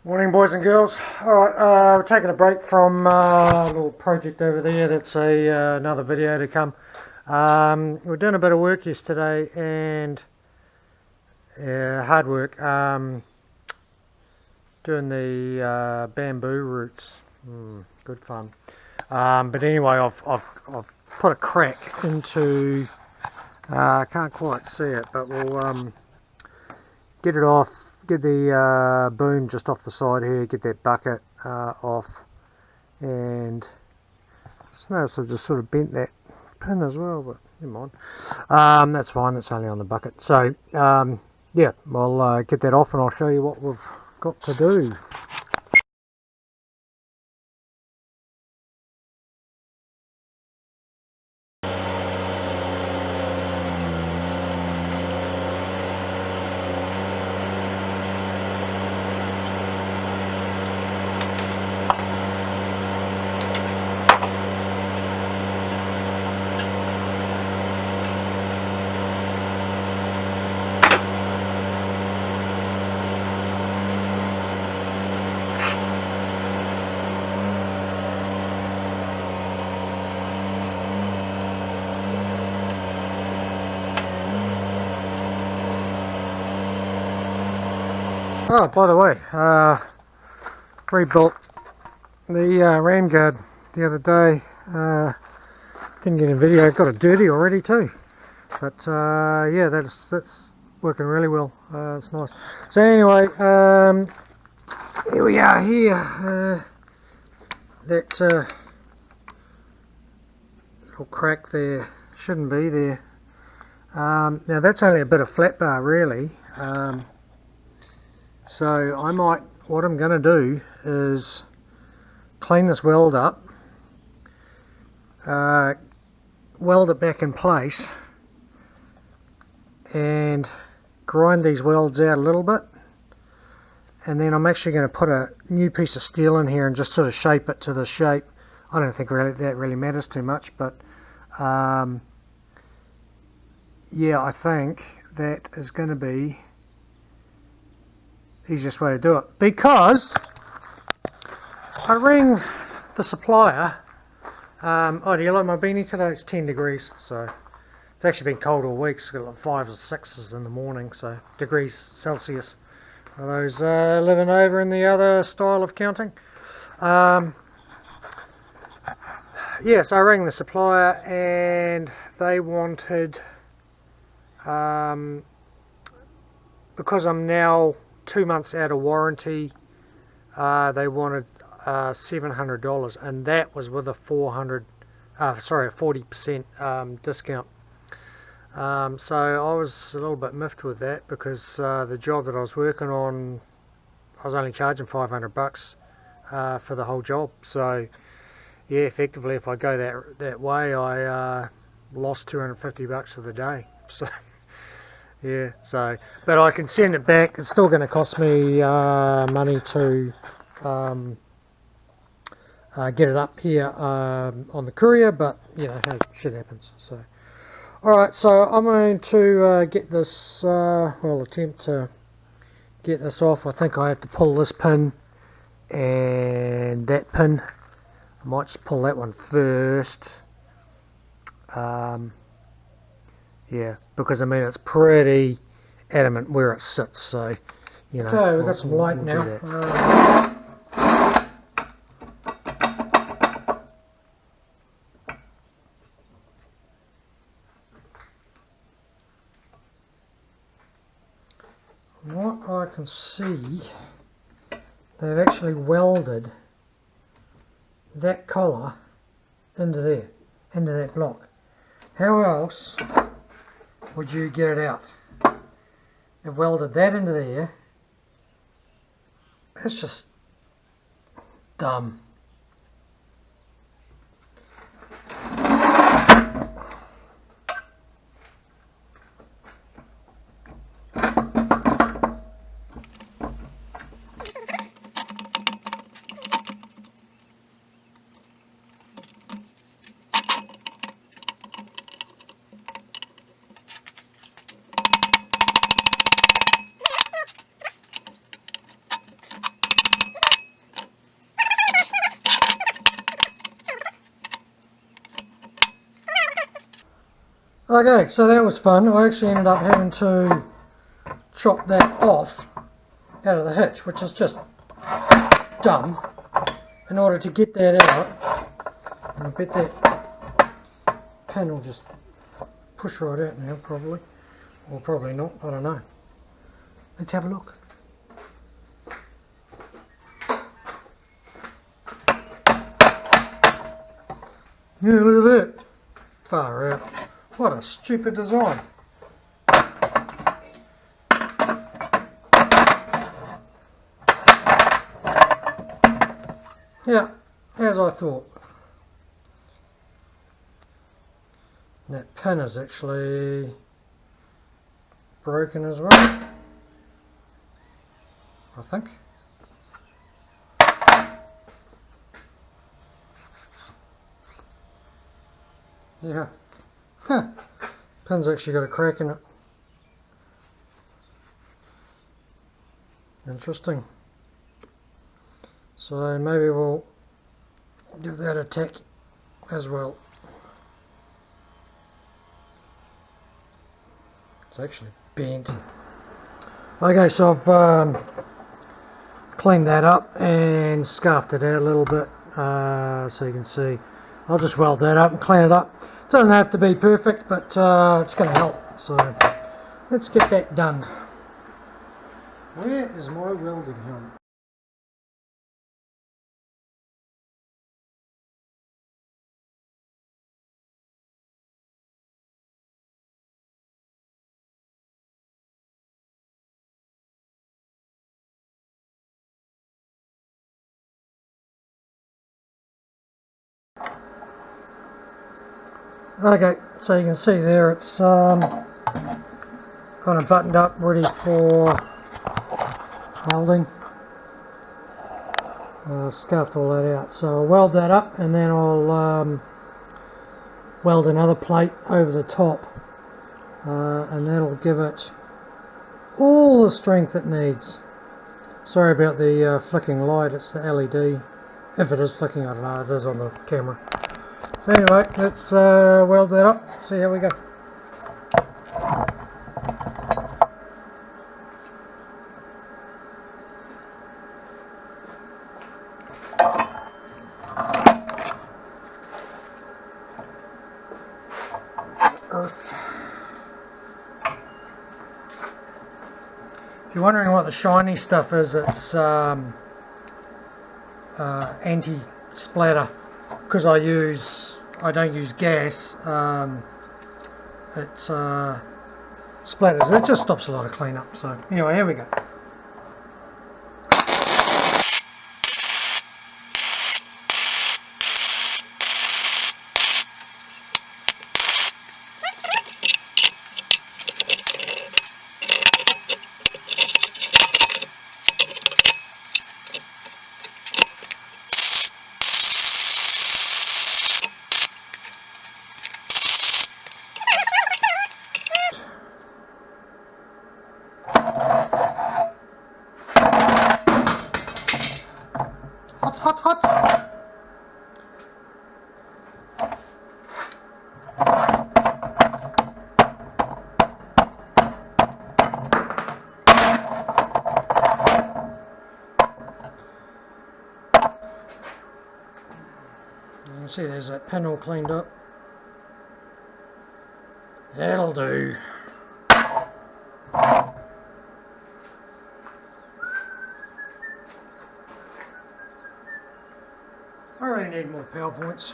Morning, boys and girls. Alright, we're taking a break from a little project over there. That's another video to come. We're doing a bit of work yesterday and hard work doing the bamboo roots. Good fun. But anyway, I've put a crack into. I can't quite see it, but we'll get it off. Get the boom just off the side here, get that bucket off, and just notice I've just sort of bent that pin as well, but never mind. That's fine, it's only on the bucket. So yeah, I'll get that off and I'll show you what we've got to do. Oh, by the way, rebuilt the ram guard the other day. Didn't get a video, got it dirty already too. But yeah, that's working really well. It's nice. So anyway, here we are here. That little crack there shouldn't be there. Now that's only a bit of flat bar really. So what I'm going to do is clean this weld up, weld it back in place, and grind these welds out a little bit, and then I'm actually going to put a new piece of steel in here and just sort of shape it to the shape. I don't think that really matters too much, but yeah, I think that is going to be the easiest way to do it, because I rang the supplier. Oh, do you like my beanie today? It's 10 degrees, so it's actually been cold all week. It's got like 5s or 6s in the morning, so degrees Celsius. For those living over in the other style of counting. Yes, I rang the supplier and they wanted, because I'm now 2 months out of warranty, they wanted $700, and that was with a 40% discount. So I was a little bit miffed with that, because the job that I was working on, I was only charging $500 for the whole job. So yeah, effectively, if I go that way, I lost $250 for the day. So yeah, so but I can send it back. It's still going to cost me money to get it up here on the courier, but you know, hey, shit happens. So alright, so I'm going to get this, well, attempt to get this off. I think I have to pull this pin and that pin. I might just pull that one first. Yeah, because I mean it's pretty adamant where it sits, so you know. Okay, we've got some light now. What I can see, they've actually welded that collar into there, into that block. How else would you get it out? They've welded that into there. That's just dumb. Okay, so that was fun. I actually ended up having to chop that off out of the hitch, which is just dumb. In order to get that out, and I bet that pin will just push right out now, probably. Or probably not, I don't know. Let's have a look. Yeah, look at that. Far out. What a stupid design. Yeah, as I thought. That pin is actually broken as well, I think. Yeah. Huh. Pin's actually got a crack in it. Interesting. So maybe we'll give that a tack as well. It's actually bent. Okay, so I've cleaned that up and scarfed it out a little bit, so you can see. I'll just weld that up and clean it up. Doesn't have to be perfect, but it's going to help. So let's get that done. Where is my welding helmet? Okay, so you can see there it's kind of buttoned up, ready for welding. Scuffed all that out, so I'll weld that up and then I'll weld another plate over the top, and that'll give it all the strength it needs. Sorry about the flicking light, it's the LED. If it is flicking, I don't know, it is on the camera. So anyway, let's weld that up, see how we go. If you're wondering what the shiny stuff is, it's anti-splatter, because I don't use gas. It splatters. It just stops a lot of cleanup. So anyway, here we go. Hot, hot, hot. You can see there's that pin all cleaned up. That'll do. I really need more PowerPoints.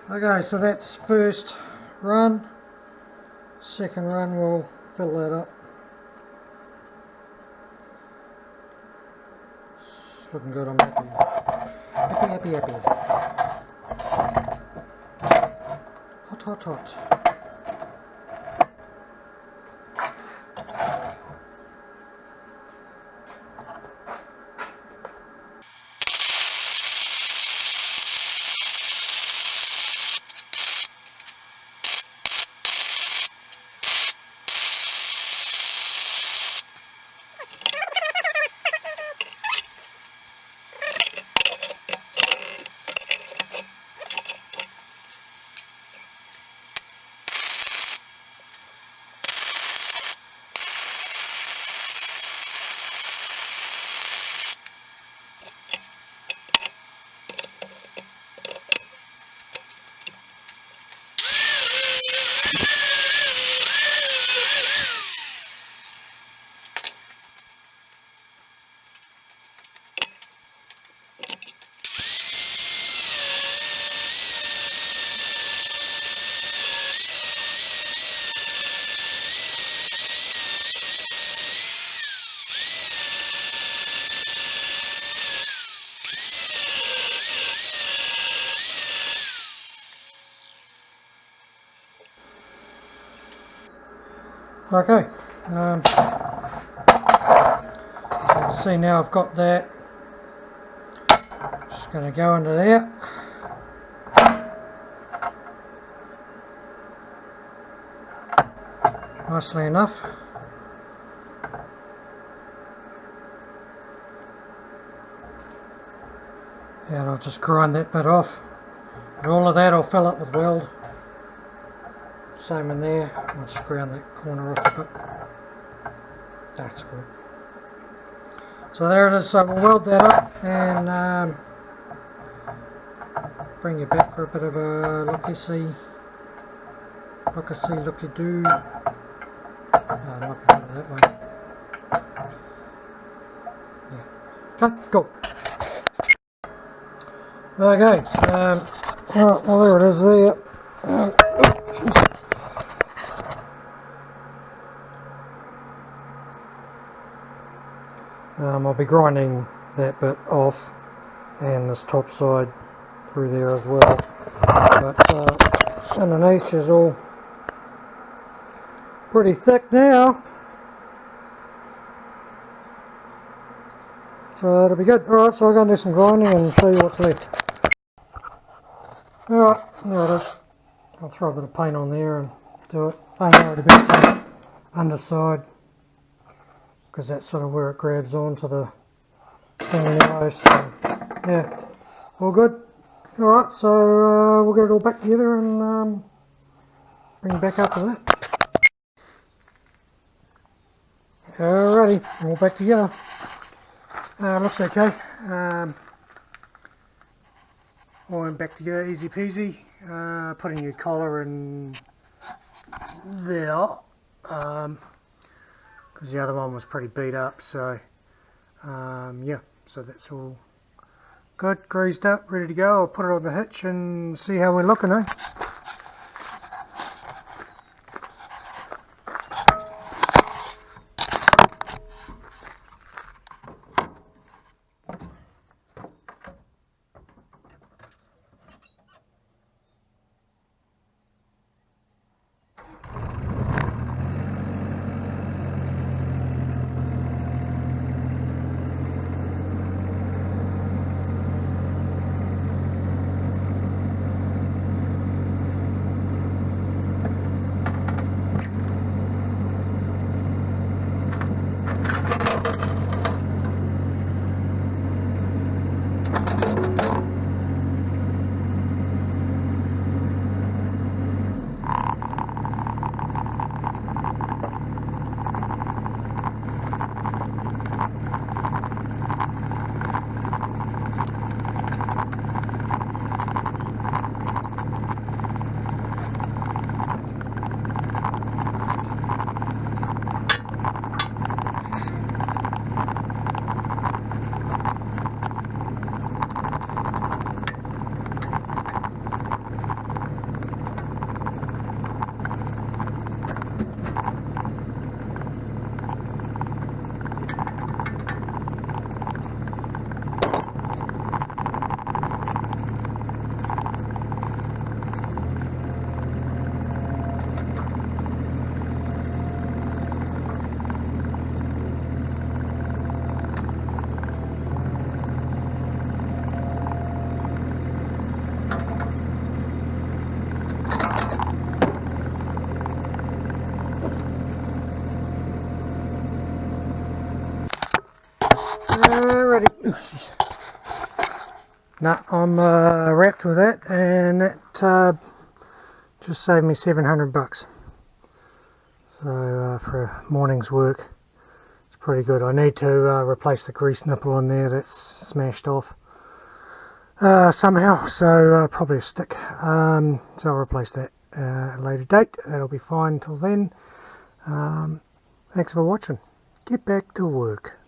Okay, so that's first run. Second run we'll fill that up. It's looking good, I'm happy. Happy, happy, happy. Hot, hot, hot. Okay, see now I've got that. Just going to go into there. Nicely enough. And I'll just grind that bit off. And all of that I'll fill up with weld. Same in there. I'll just ground that corner off a bit. That's good. So there it is. So we'll weld that up and bring you back for a bit of a looky-see, looky-do. Might be better that way. Yeah. Okay, cool. Okay, right, well there it is there. I'll be grinding that bit off and this top side through there as well, but underneath is all pretty thick now, so that'll be good. Alright, so I'm going to do some grinding and show you what's left. Alright, there it is. I'll throw a bit of paint on there and do it. I ain't worried about that underside, because that's sort of where it grabs onto the thing anyway, so yeah, all good. Alright, so we'll get it all back together and bring it back after that. Alrighty, all back together. Looks okay. All went back together, easy peasy. Put a new collar in there, because the other one was pretty beat up, so yeah, so that's all good, greased up, ready to go. I'll put it on the hitch and see how we're looking, eh? Ready. Nah, I'm wrapped with that, and that just saved me 700 bucks. So for a morning's work, it's pretty good. I need to replace the grease nipple in there that's smashed off somehow, so probably a stick. So I'll replace that at a later date. That'll be fine till then. Thanks for watching. Get back to work.